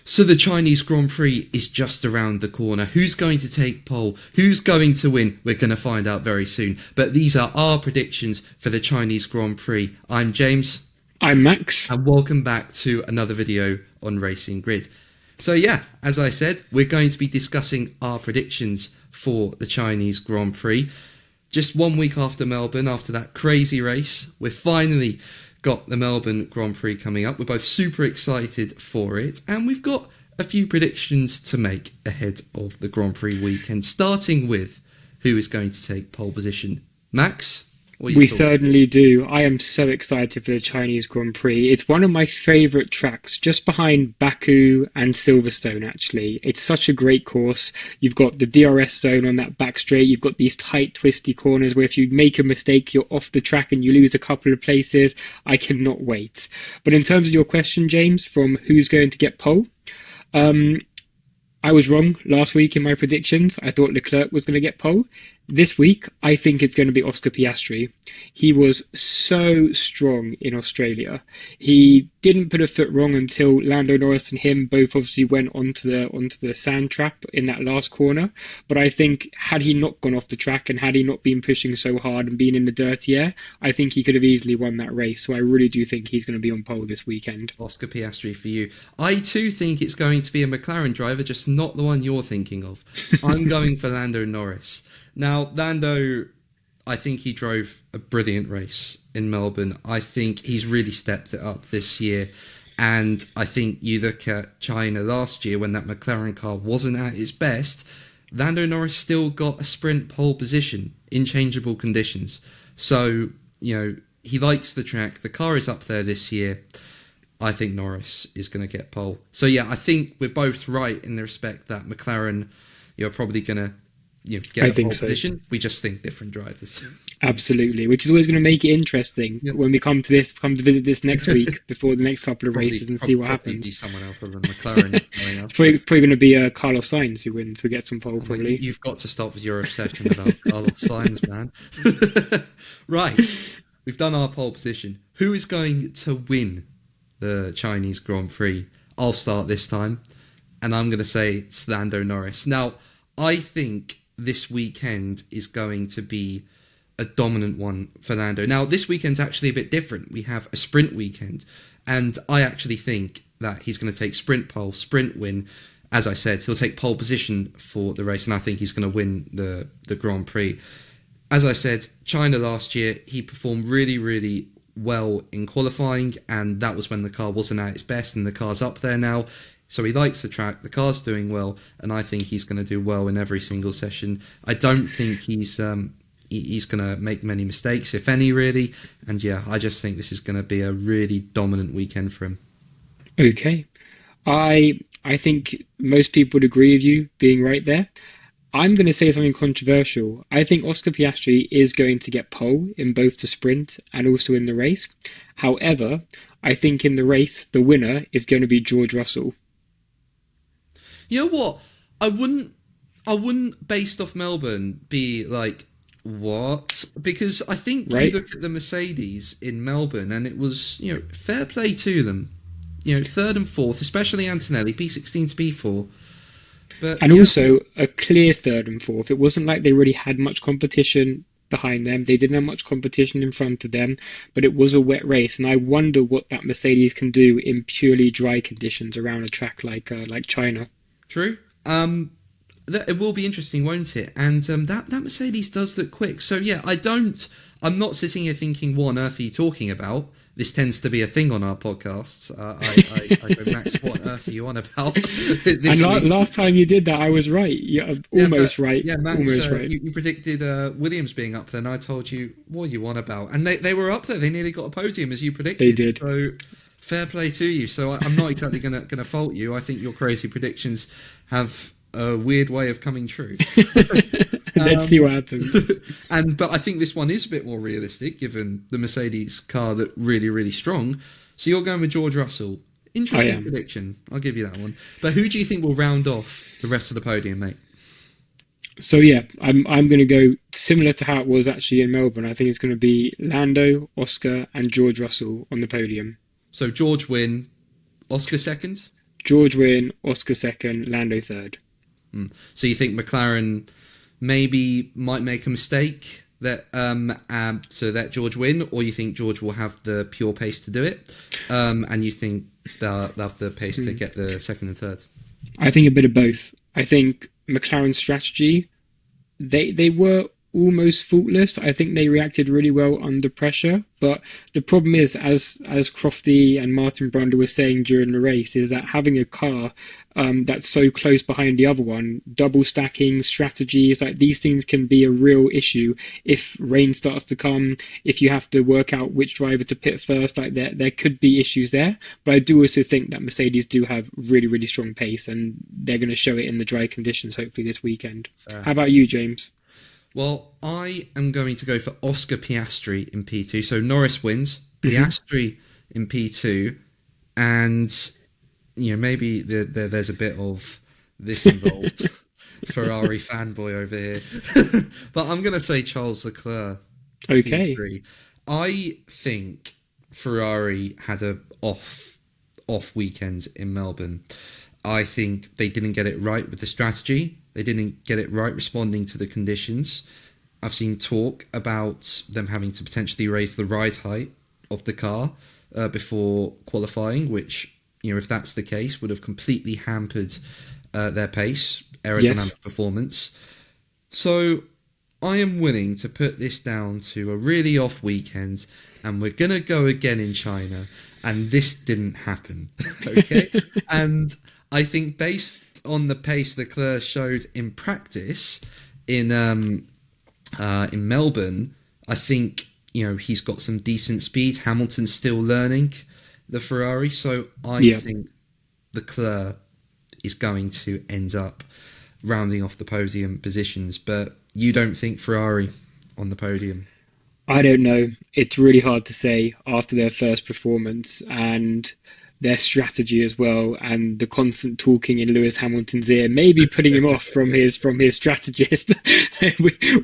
So the Chinese Grand Prix is just around the corner. Who's going to take pole? Who's going to win? We're going to find out very soon. But these are our predictions for the Chinese Grand Prix. I'm James. I'm Max. And welcome back to another video on Racing Grid. So yeah, as I said, we're going to be discussing our predictions for the Chinese Grand Prix. Just 1 week after Melbourne, after that crazy race, we've finally got the Melbourne Grand Prix coming up. We're both super excited for it, and we've got a few predictions to make ahead of the Grand Prix weekend, starting with who is going to take pole position. Max? We certainly do. I am so excited for the Chinese Grand Prix. It's one of my favourite tracks, just behind Baku and Silverstone, actually. It's such a great course. You've got the DRS zone on that back straight. You've got these tight, twisty corners where if you make a mistake, you're off the track and you lose a couple of places. I cannot wait. But in terms of your question, James, from who's going to get pole, I was wrong last week in my predictions. I thought Leclerc was going to get pole. This week, I think it's going to be Oscar Piastri. He was so strong in Australia. He didn't put a foot wrong until Lando Norris and him both obviously went onto the sand trap in that last corner. But I think had he not gone off the track and had he not been pushing so hard and been in the dirty air, I think he could have easily won that race. So I really do think he's going to be on pole this weekend. Oscar Piastri for you. I too think it's going to be a McLaren driver, just not the one you're thinking of. I'm going for Lando Norris. Now, Lando, I think he drove a brilliant race in Melbourne. I think he's really stepped it up this year. And I think you look at China last year when that McLaren car wasn't at its best, Lando Norris still got a sprint pole position in changeable conditions. So, he likes the track. The car is up there this year. I think Norris is going to get pole. So, yeah, I think we're both right in the respect that McLaren, are probably going to get a pole position. We just think different drivers. Absolutely, which is always going to make it interesting when we come to visit this next week before the next couple of races and see what happens. Be someone else other than McLaren. probably going to be Carlos Sainz who wins, who gets some pole probably. You've got to stop with your obsession about Carlos Sainz, man. Right, we've done our pole position. Who is going to win the Chinese Grand Prix? I'll start this time, and I'm going to say it's Lando Norris. Now, I think this weekend is going to be a dominant one for Lando. Now, this weekend's actually a bit different. We have a sprint weekend, and I actually think that he's going to take sprint pole, sprint win. As I said, he'll take pole position for the race, and I think he's going to win the Grand Prix. As I said, China last year, he performed really, really well in qualifying, and that was when the car wasn't at its best, and the car's up there now. So he likes the track, the car's doing well, and I think he's going to do well in every single session. I don't think he's going to make many mistakes, if any, really. And yeah, I just think this is going to be a really dominant weekend for him. Okay. I think most people would agree with you being right there. I'm going to say something controversial. I think Oscar Piastri is going to get pole in both the sprint and also in the race. However, I think in the race, the winner is going to be George Russell. You know what? I wouldn't, based off Melbourne, be like, what? Because I think you look at the Mercedes in Melbourne and it was, fair play to them. Third and fourth, especially Antonelli, P16 to P4. But, and also a clear third and fourth. It wasn't like they really had much competition behind them. They didn't have much competition in front of them, but it was a wet race. And I wonder what that Mercedes can do in purely dry conditions around a track like China. True. It will be interesting, won't it? And that Mercedes does look quick. So yeah, I'm not sitting here thinking, what on earth are you talking about? This tends to be a thing on our podcasts. I go, Max, what on earth are you on about? Last time you did that, I was right. Yeah, almost right. Yeah, Max, almost right. You predicted Williams being up there, and I told you, what are you on about? And they were up there. They nearly got a podium, as you predicted. They did. So fair play to you. So I'm not exactly going to fault you. I think your crazy predictions have a weird way of coming true. Let's see what happens. But I think this one is a bit more realistic, given the Mercedes car that really, really strong. So you're going with George Russell. Interesting prediction. I'll give you that one. But who do you think will round off the rest of the podium, mate? So yeah, I'm going to go similar to how it was actually in Melbourne. I think it's going to be Lando, Oscar, and George Russell on the podium. So George win, Oscar second? George win, Oscar second, Lando third. So you think McLaren maybe might make a mistake that so that George win, or you think George will have the pure pace to do it, and you think they'll have the pace to get the second and third? I think a bit of both. I think McLaren's strategy, they were almost faultless. I think they reacted really well under pressure. But the problem is, as Crofty and Martin Brundle were saying during the race, is that having a car that's so close behind the other one, double stacking strategies, like these things can be a real issue if rain starts to come, if you have to work out which driver to pit first, like there could be issues there. But I do also think that Mercedes do have really, really strong pace, and they're going to show it in the dry conditions, hopefully this weekend. Fair. How about you, James? Well, I am going to go for Oscar Piastri in P2. So Norris wins, Piastri in P2, and maybe there's a bit of this involved. Ferrari fanboy over here. But I'm going to say Charles Leclerc. Okay. P3. I think Ferrari had a off weekend in Melbourne. I think they didn't get it right with the strategy. They didn't get it right responding to the conditions. I've seen talk about them having to potentially raise the ride height of the car before qualifying, which, if that's the case, would have completely hampered their pace, aerodynamic performance. So I am willing to put this down to a really off weekend, and we're going to go again in China, and this didn't happen. Okay? And I think based on the pace Leclerc showed in practice in Melbourne, I think he's got some decent speed. Hamilton's still learning the Ferrari, so I think Leclerc is going to end up rounding off the podium positions. But you don't think Ferrari on the podium? I don't know. It's really hard to say after their first performance and their strategy as well, and the constant talking in Lewis Hamilton's ear, maybe putting him off from his strategist.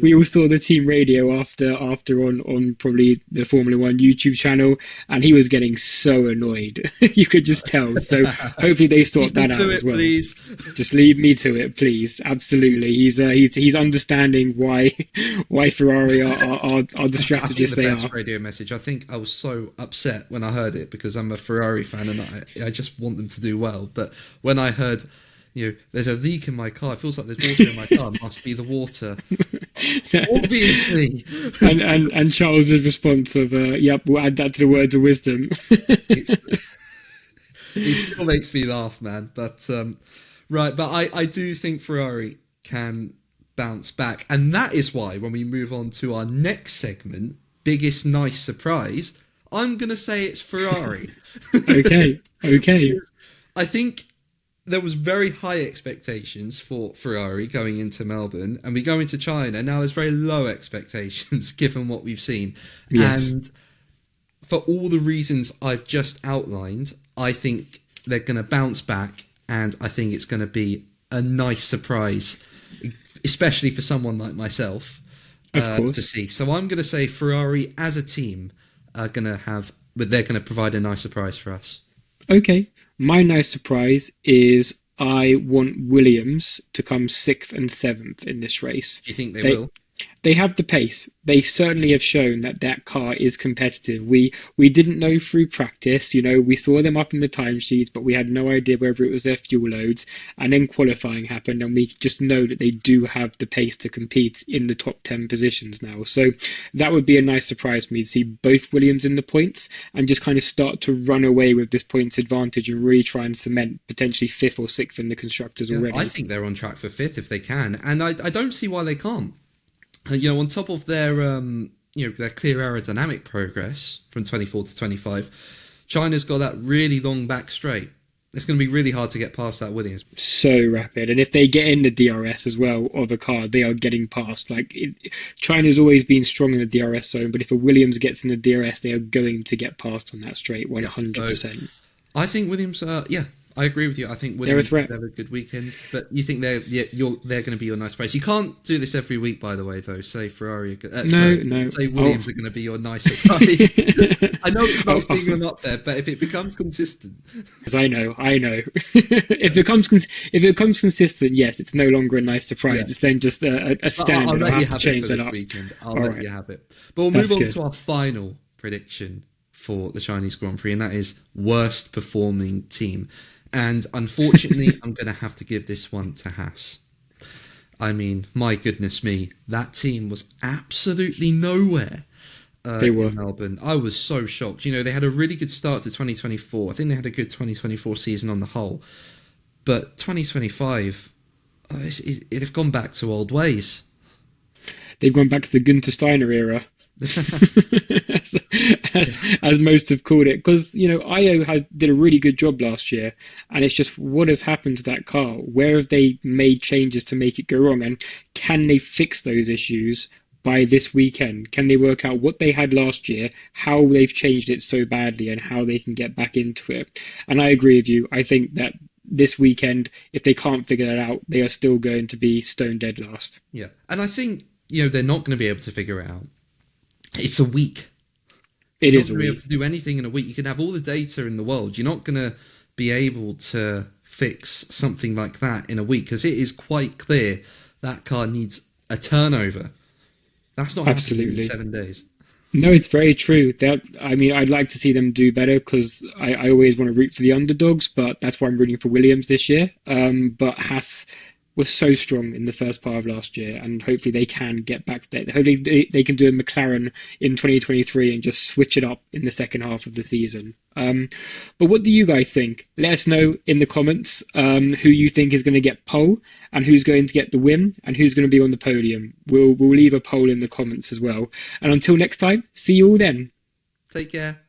we all saw the team radio after on probably the Formula One YouTube channel, and he was getting so annoyed. You could just tell. So hopefully they sort that out as well. Please. Just leave me to it, please. Absolutely. He's understanding why Ferrari are the strategists they are. Best radio message. I think I was so upset when I heard it because I'm a Ferrari fan and I just want them to do well. But when I heard, there's a leak in my car, it feels like there's water in my car, it must be the water. Obviously. And Charles's response of, yep, we'll add that to the words of wisdom. It still makes me laugh, man. But, right, but I do think Ferrari can bounce back. And that is why when we move on to our next segment, biggest nice surprise, I'm going to say it's Ferrari. Okay. I think there was very high expectations for Ferrari going into Melbourne, and we go into China. Now there's very low expectations given what we've seen. Yes. And for all the reasons I've just outlined, I think they're going to bounce back, and I think it's going to be a nice surprise, especially for someone like myself to see. So I'm going to say Ferrari as a team are going to they're going to provide a nice surprise for us. Okay. My nice surprise is I want Williams to come 6th and 7th in this race. Do you think they will? They have the pace. They certainly have shown that car is competitive. We didn't know through practice, we saw them up in the timesheets, but we had no idea whether it was their fuel loads. And then qualifying happened, and we just know that they do have the pace to compete in the top 10 positions now. So that would be a nice surprise for me to see both Williams in the points and just kind of start to run away with this points advantage and really try and cement potentially 5th or 6th in the constructors already. I think they're on track for 5th if they can, and I don't see why they can't. On top of their their clear aerodynamic progress from 24 to 25, China's got that really long back straight. It's going to be really hard to get past that Williams. So rapid, and if they get in the DRS as well of a car, they are getting past. China's always been strong in the DRS zone, but if a Williams gets in the DRS, they are going to get past on that straight 100%. I think Williams, I I agree with you. I think They're a Williams threat. have a good weekend, but you think they're going to be your nice price. You can't do this every week, by the way. Though, say Ferrari, No, no. say Oh. Williams are going to be your nice surprise. I know it's nice being them up there, but if it becomes consistent, I know. If it becomes consistent, yes, it's no longer a nice surprise. yeah. It's then just a I'll standard. let I'll you have to have it change for that this up. weekend. I'll All let right. you have it. But we'll That's move on good. to our final prediction for the Chinese Grand Prix, and that is worst performing team. And unfortunately, I'm going to have to give this one to Haas. I mean, my goodness me, that team was absolutely nowhere They were. in Melbourne. I was so shocked. You know, they had a really good start to 2024. I think they had a good 2024 season on the whole. But 2025, they've gone back to old ways. They've gone back to the Günther Steiner era. as most have called it, because Io did a really good job last year, and it's just what has happened to that car. Where have they made changes to make it go wrong, and can they fix those issues by this weekend? Can they work out what they had last year, how they've changed it so badly, and how they can get back into it? And I agree with you. I think that this weekend, if they can't figure that out, they are still going to be stone dead last. Yeah, and I think they're not going to be able to figure it out. It's a week. It You're is not a going to be able week. to do anything in a week. You can have all the data in the world. You're not going to be able to fix something like that in a week, because it is quite clear that car needs a turnover. That's not happening in Absolutely. 7 days. No, it's very true. I'd like to see them do better because I always want to root for the underdogs, but that's why I'm rooting for Williams this year. But Haas was so strong in the first part of last year, and hopefully they can get back to that. Hopefully they can do a McLaren in 2023 and just switch it up in the second half of the season. But what do you guys think? Let us know in the comments who you think is going to get pole and who's going to get the win and who's going to be on the podium. We'll leave a poll in the comments as well. And until next time, see you all then. Take care.